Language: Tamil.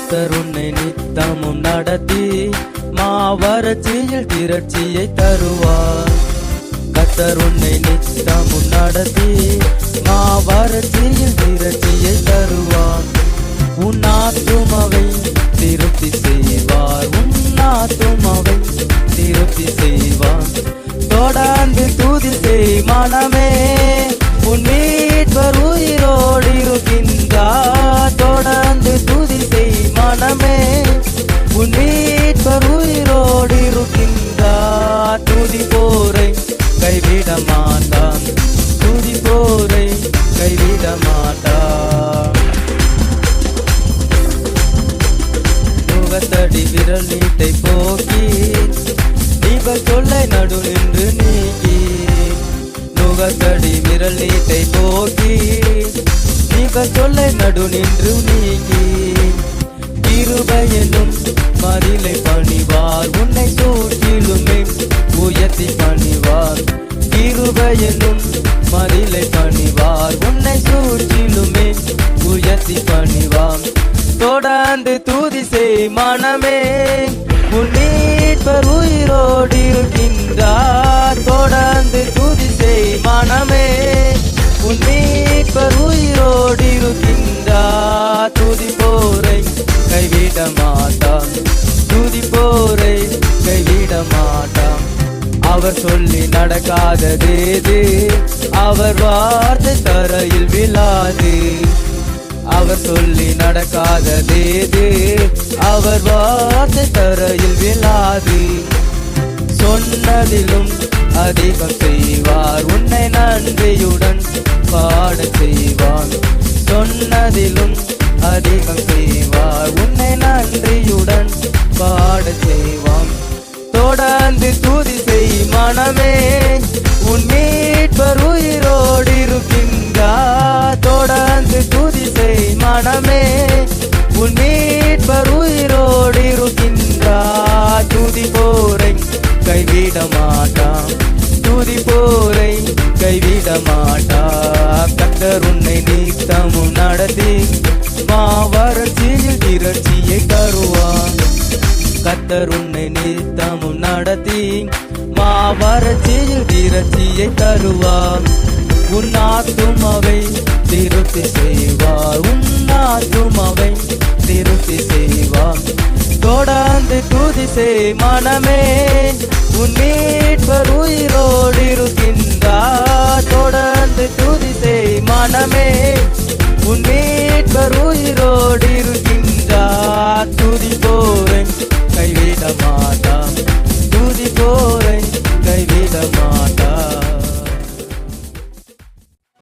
கர்த்தர் உன்னை நித்தமும் நடத்தி மாவறட்சியில் திரட்சியை தருவார். கர்த்தர் உன்னை நித்தமும் நடத்தி மாவறட்சியில் திரட்சியை தருவார். உன் ஆத்துமாவை திருப்தி செய்வார், உன் ஆத்துமாவை திருப்தி செய்வார். தொடர்ந்து துதி செய் மனமே, உன் மீட்பர் உயிரோடு இருக்கின்றார். தொடர்ந்து துதி செய் மனமே, உன் மீட்பர் உயிரோடு இருக்கின்றார். துதி போரை கைவிட மாட்டான், துதி போரை கைவிட மாட்டான். முகத்தடி விரல் நீட்டை போக்கி தீப சொல்லை நடு நின்று நீக்கி. முகத்தடி விரல் நீட்டை போக்கி தீப சொல்லை நடு நின்று நீக்கி. கிருபை என்னும் மதிலை பணிவார், உன்னை சூழ்ச்சிலுமே உயர்த்தி பணிவார். கிருபை என்னும் மதிலை பணிவார், உன்னை சூழ்ச்சிலுமே உயர்த்தி பணிவார். தொடர்ந்து துதி செய் மனமே, உன் மீட்பர் உயிரோடு இருக்கின்றார். தொடர்ந்து துதி செய் மனமே, உன் மீட்பர் உயிரோடு இருக்கின்றார். துதி போரை கைவிட மாட்டான், துதி போரை கைவிட மாட்டான். அவர் சொல்லி நடக்காததேது, அவர் வார்த்தை தரையில் விழாது. அவர் சொல்லி நடக்காததேது, அவர் வார்த்தை தரையில் விழாது. சொன்னதிலும் அதிகம் செய்வார், உன்னை நன்றியுடன் பாட செய்வார். சொன்னதிலும் அதிகம் செய்வார், உன்னை நன்றியுடன் பாட செய்வான். தொடர்ந்து துதி செய் மனமே, உன் மீட்பர் உயிரோடு இருக்கின்றார். தொடர்ந்து துதி செய் மனமே, உன் மீட்பர் உயிரோடு இருக்கின்றார். துதி போரை கைவிட மாட்டான், துதி போரை கைவிட மாட்டான். கர்த்தர் உன்னை நித்தமும் நடத்தி மாவறட்சியில் திரட்சியை தருவார். கர்த்தர் உன்னை நித்தமும் நடத்தி மாவறட்சியில் திரட்சியை தருவார். உன் ஆத்துமாவை திருப்தி செய்வார், உன் ஆத்துமாவை திருப்தி செய்வார். தொடர்ந்து துதி செய் மனமே, உன் மீட்பர் உயிரோடு இருக்கின்றார். தொடர்ந்து துதி செய் மனமே, உன் மீட்பர் உயிரோடு இருக்கின்றார். துதி போரை கைவிட மாட்டார்.